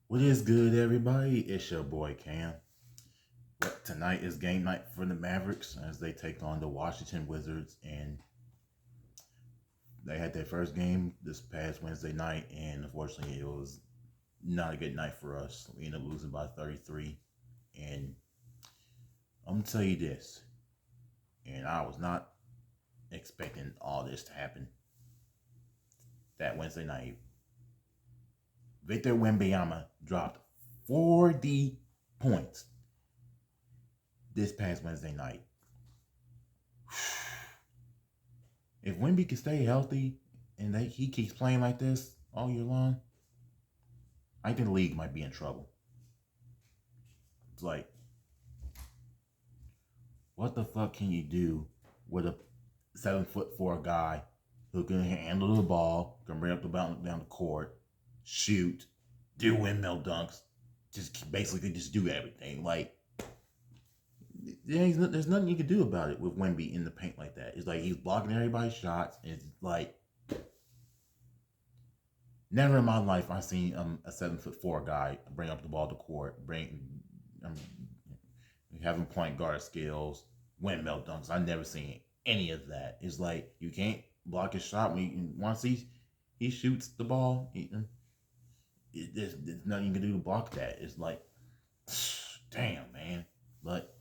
What is good, everybody? It's your boy Cam. Tonight is game night for the Mavericks as they take on the Washington Wizards, and they had their first game this past Wednesday night, and unfortunately, it was not a good night for us. We ended up losing by 33, and I'm gonna tell you this, and I was not expecting all this to happen that Wednesday night. Victor Wembanyama dropped 40 points this past Wednesday night. If Wemby can stay healthy and he keeps playing like this all year long, I think the league might be in trouble. It's like, what the fuck can you do with a 7'4" guy who can handle the ball, can bring up the ball down the court, shoot, do windmill dunks, just basically just do everything. Like, there's nothing you can do about it with Wemby in the paint like that. It's like he's blocking everybody's shots. It's like, never in my life I've seen a 7'4" guy bring up the ball to court, um, having point guard skills, windmill dunks. I've never seen any of that. It's like you can't block his shot once he shoots the ball. There's nothing you can do to block that. It's like, damn, man. But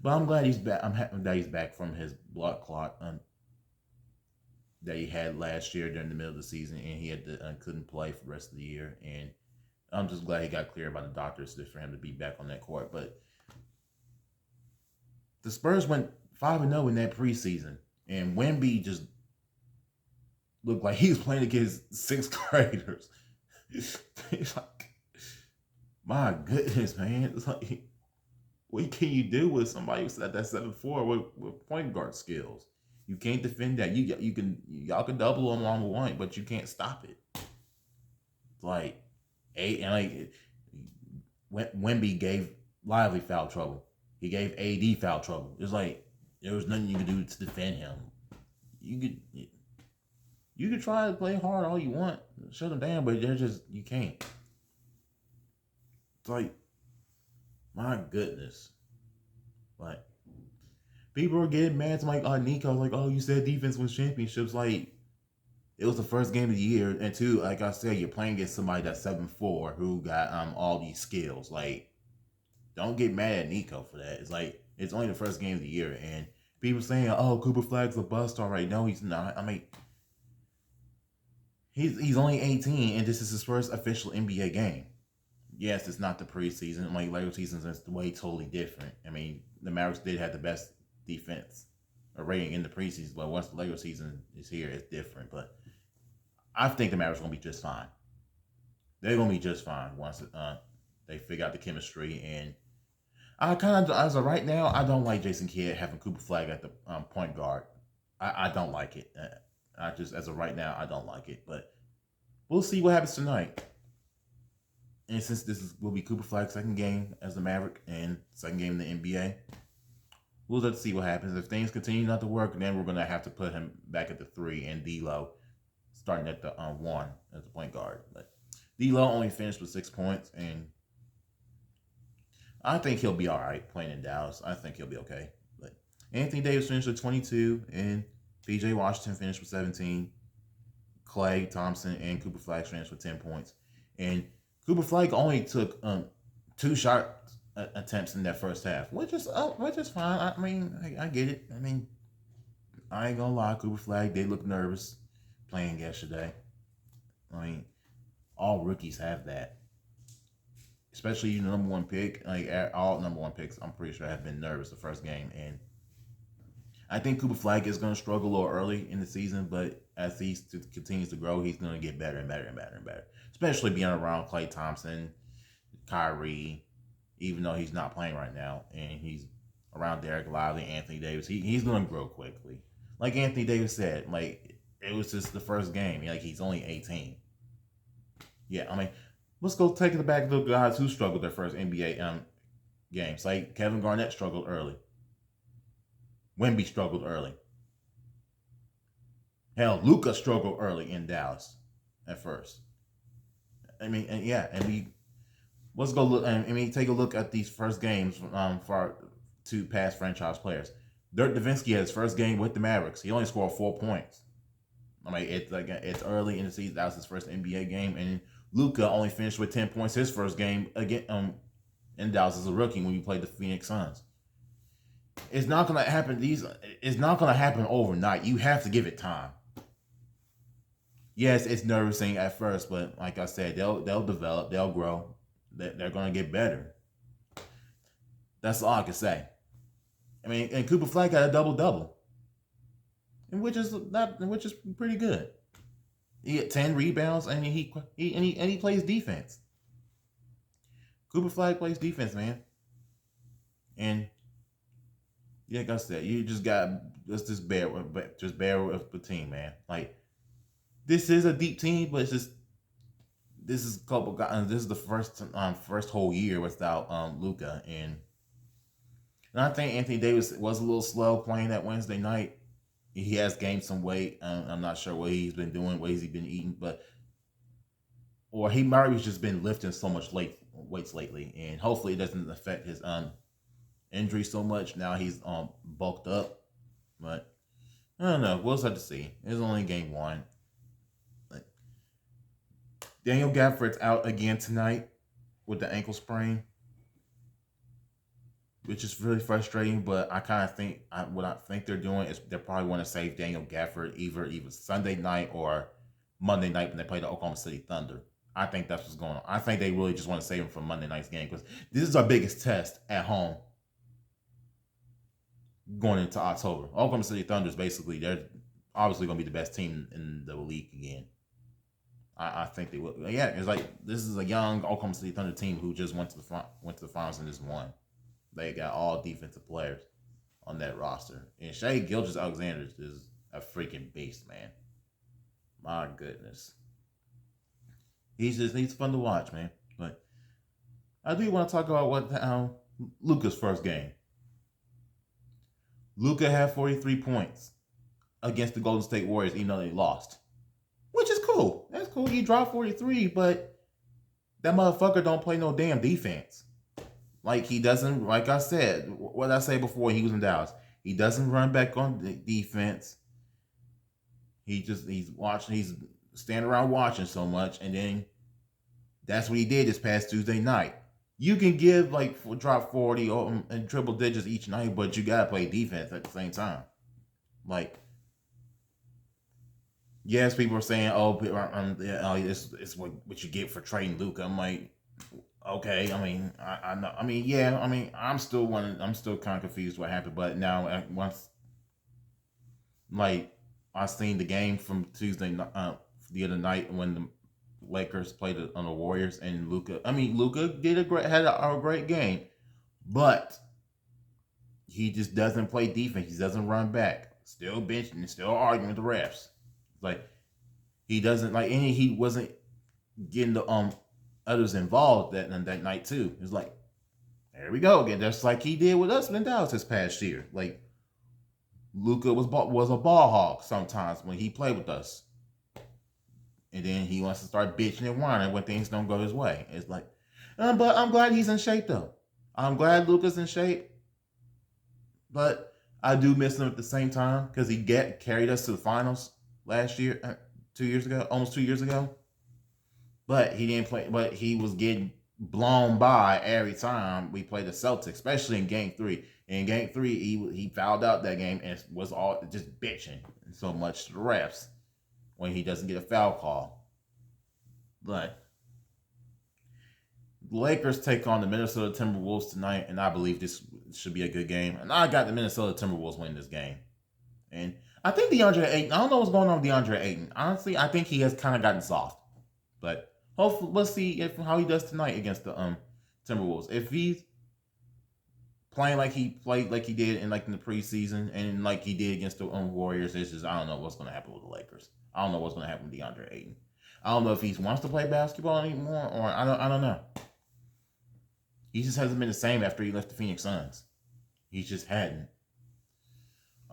I'm glad he's back. I'm happy that he's back from his blood clot that he had last year during the middle of the season, and he couldn't play for the rest of the year. And I'm just glad he got cleared by the doctors for him to be back on that court. But the Spurs went 5-0 in that preseason, and Wemby just looked like he was playing against sixth graders. It's like, my goodness, man. It's like, what can you do with somebody who's at that 7'4" with point guard skills? You can't defend that. Y'all can double them on one, but you can't stop it. It's like Wemby gave Lively foul trouble. He gave AD foul trouble. It's like there was nothing you could do to defend him. You could try to play hard all you want, shut them down, but you can't. It's like, my goodness. Like, people are getting mad to Nico, like, oh, you said defense wins championships. Like, it was the first game of the year, and two, like I said, you're playing against somebody that's 7'4" who got all these skills. Like, don't get mad at Nico for that. It's like, it's only the first game of the year, and people saying, oh, Cooper Flag's a bust already. No, he's not. I mean, he's only 18, and this is his first official NBA game. Yes, it's not the preseason. Like, regular seasons is way totally different. I mean, the Mavericks did have the best defense or rating in the preseason, but once the regular season is here, it's different. But I think the Mavericks are gonna be just fine. They're gonna be just fine once they figure out the chemistry. And I kind of, as of right now, I don't like Jason Kidd having Cooper Flag at the point guard. I don't like it. I just, as of right now, I don't like it. But we'll see what happens tonight. And since will be Cooper Flag's second game as the Maverick and second game in the NBA, we'll have to see what happens. If things continue not to work, then we're gonna have to put him back at the 3 and D'Lo starting at the 1 as the point guard. But D'Lo only finished with 6 points, and I think he'll be all right playing in Dallas. I think he'll be okay. But Anthony Davis finished with 22, and PJ Washington finished with 17. Klay Thompson and Cooper Flag finished with 10 points, and Cooper Flag only took 2 shot attempts in that first half, which is fine. I mean, I get it. I mean, I ain't gonna lie, Cooper Flag did look nervous playing yesterday. I mean, all rookies have that, especially the number 1 pick. Like, all number 1 picks, I'm pretty sure have been nervous the first game, and I think Cooper Flag is going to struggle a little early in the season, but as he continues to grow, he's going to get better and better and better and better. Especially being around Klay Thompson, Kyrie, even though he's not playing right now, and he's around Derek Lively, Anthony Davis. He's going to grow quickly. Like Anthony Davis said, like, it was just the first game. Like, he's only 18. Yeah, I mean, let's go take it back to the guys who struggled their first NBA games. Like, Kevin Garnett struggled early. Wemby struggled early. Hell, Luka struggled early in Dallas at first. I mean, and let's go look. I mean, take a look at these first games for our two past franchise players. Dirk Nowitzki had his first game with the Mavericks. He only scored 4 points. I mean, it's early in the season. That was his first NBA game, and Luka only finished with 10 points his first game again in Dallas as a rookie when he played the Phoenix Suns. It's not gonna happen. It's not gonna happen overnight. You have to give it time. Yes, it's nerve-wracking at first, but like I said, they'll develop, they'll grow, they're gonna get better. That's all I can say. I mean, and Cooper Flag got a double-double, and which is pretty good. He had 10 rebounds, and he plays defense. Cooper Flag plays defense, man. And yeah, like I said, you just got just bear with the team, man. Like, this is a deep team, but it's just this is a couple guys. This is the first whole year without Luka, and I think Anthony Davis was a little slow playing that Wednesday night. He has gained some weight. I'm not sure what he's been doing, what he's been eating, or he might have just been lifting so much weights lately, and hopefully it doesn't affect his injury so much. Now he's bulked up, but I don't know. We'll have to see. It's only game one. But Daniel Gafford's out again tonight with the ankle sprain, which is really frustrating. But I kind of think what I think they're doing is they probably want to save Daniel Gafford either Sunday night or Monday night when they play the Oklahoma City Thunder. I think that's what's going on. I think they really just want to save him for Monday night's game because this is our biggest test at home going into October. Oklahoma City Thunder is basically, they're obviously going to be the best team in the league again. I think they will. Yeah, it's like this is a young Oklahoma City Thunder team who just went to the finals and just won. They got all defensive players on that roster, and Shai Gilgeous-Alexander is a freaking beast, man. My goodness, he's fun to watch, man. But I do want to talk about what Luka's first game. Luka had 43 points against the Golden State Warriors, even though they lost. Which is cool. That's cool. He dropped 43, but that motherfucker don't play no damn defense. Like, he doesn't, like I said, what I say before he was in Dallas, he doesn't run back on the defense. He's standing around watching so much, and then that's what he did this past Tuesday night. You can give, drop 40 and triple digits each night, but you got to play defense at the same time. Like, yes, people are saying, it's what you get for trading Luka. I'm like, okay. I mean, I know. I mean, yeah. I mean, I'm still kind of confused what happened. But now, once, I seen the game from Tuesday, the other night when the Lakers played on the Warriors, and Luka. I mean, Luka had a great game, but he just doesn't play defense. He doesn't run back. Still benching, still arguing with the refs. Like, he doesn't he wasn't getting the others involved that night too. It's like, there we go again. Just like he did with us in Dallas this past year. Like, Luka was a ball hog sometimes when he played with us. And then he wants to start bitching and whining when things don't go his way. It's like, but I'm glad he's in shape though. I'm glad Luka's in shape. But I do miss him at the same time because he carried us to the finals last year, 2 years ago, almost 2 years ago. But he didn't play. But he was getting blown by every time we played the Celtics, especially in Game 3. In Game 3, he fouled out that game and was all just bitching so much to the refs when he doesn't get a foul call. But the Lakers take on the Minnesota Timberwolves tonight, and I believe this should be a good game. And I got the Minnesota Timberwolves winning this game. And I think DeAndre Ayton, I don't know what's going on with DeAndre Ayton. Honestly, I think he has kind of gotten soft. But hopefully, let's see how he does tonight against the Timberwolves. If he's playing like he played like he did in the preseason and like he did against the Warriors, it's just, I don't know what's going to happen with the Lakers. I don't know what's going to happen with DeAndre Ayton. I don't know if he wants to play basketball anymore, or I don't know. He just hasn't been the same after he left the Phoenix Suns. He just hadn't.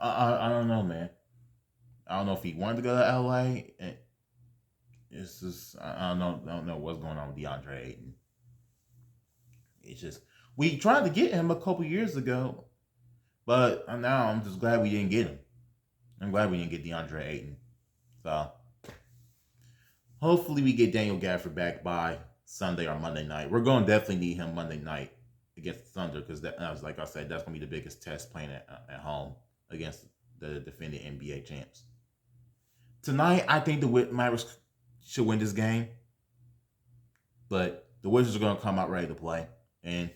I don't know, man. I don't know if he wanted to go to LA. It's just, I don't know what's going on with DeAndre Ayton. It's just we tried to get him a couple years ago, but now I'm just glad we didn't get him. I'm glad we didn't get DeAndre Ayton. So hopefully we get Daniel Gafford back by Sunday or Monday night. We're going to definitely need him Monday night against the Thunder because that, like I said, that's going to be the biggest test playing at home against the defending NBA champs. Tonight, I think the Mavericks should win this game, but the Wizards are going to come out ready to play. And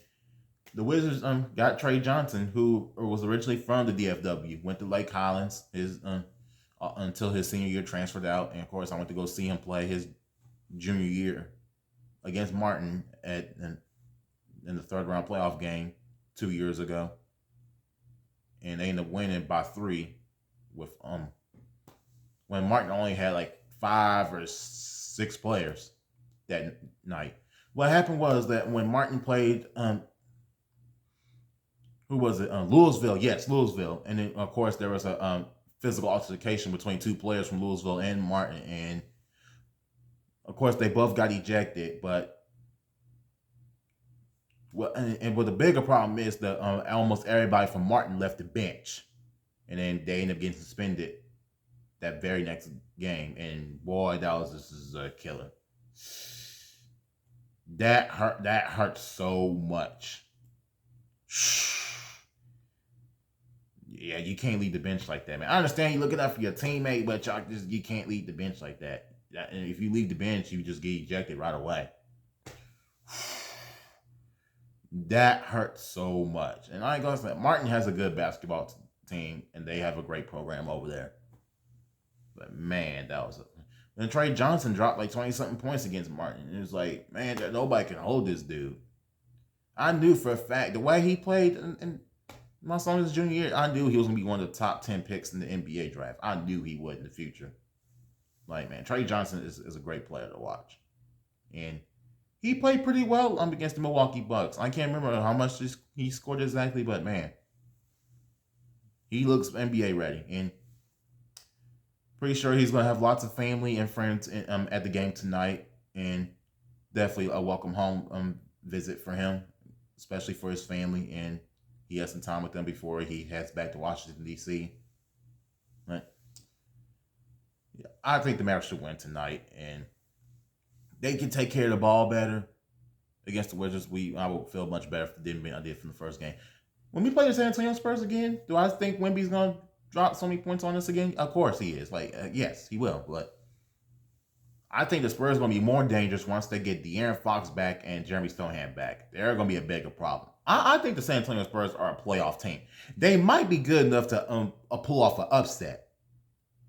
the Wizards got Trey Johnson, who was originally from the DFW, went to Lake Highlands until his senior year, transferred out. And, of course, I went to go see him play his junior year against Martin in the third-round playoff game 2 years ago. And they ended up winning by 3 with when Martin only had like 5 or 6 players that night. What happened was that when Martin played, who was it? Louisville. Yes, Louisville. And then, of course, there was a physical altercation between 2 players from Louisville and Martin. And, of course, they both got ejected. But what the bigger problem is that almost everybody from Martin left the bench. And then they ended up getting suspended that very next game. And, boy, this is a killer. That hurt so much. Yeah, you can't leave the bench like that, man. I understand you looking out for your teammate, but you can't leave the bench like that. And if you leave the bench, you just get ejected right away. That hurts so much. And I ain't gonna say Martin has a good basketball team, and they have a great program over there. But man, and Trey Johnson dropped like 20-something points against Martin. It was like, man, nobody can hold this dude. I knew for a fact the way he played in my son's junior year, I knew he was going to be one of the top 10 picks in the NBA draft. I knew he would in the future. Like, man, Trey Johnson is a great player to watch. And he played pretty well against the Milwaukee Bucks. I can't remember how much he scored exactly, but man, he looks NBA ready. And pretty sure he's going to have lots of family and friends at the game tonight. And definitely a welcome home visit for him, especially for his family. And he has some time with them before he heads back to Washington, D.C. But yeah, I think the Mavericks should win tonight. And they can take care of the ball better against the Wizards. I would feel much better if they did I did from the first game. When we play the San Antonio Spurs again, do I think Wemby's going to drop so many points on us again? Of course he is. Yes, he will. But I think the Spurs are going to be more dangerous once they get De'Aaron Fox back and Jeremy Stoneham back. They're going to be a bigger problem. I think the San Antonio Spurs are a playoff team. They might be good enough to pull off an upset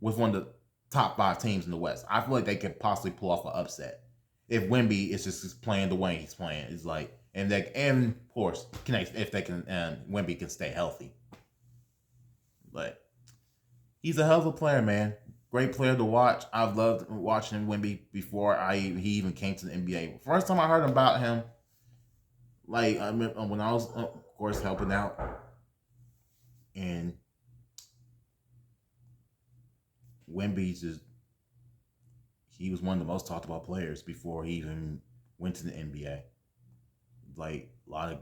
with one of the top 5 teams in the West. I feel like they could possibly pull off an upset if Wemby is just playing the way he's playing. It's like, and of course, if they can, Wemby can stay healthy. But he's a hell of a player, man. Great player to watch. I've loved watching Wemby before he even came to the NBA. First time I heard about him, like I remember when I was, of course, helping out, and Wemby he was one of the most talked about players before he even went to the NBA. Like a lot of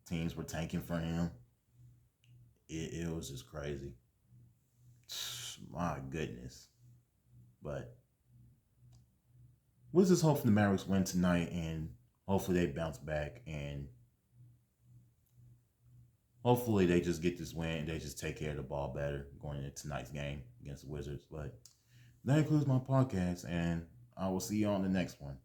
teams were tanking for him. It was just crazy. My goodness. But we'll just hope the Mavericks win tonight, and hopefully they bounce back, and hopefully they just get this win and they just take care of the ball better going into tonight's game against the Wizards. But that concludes my podcast, and I will see you on the next one.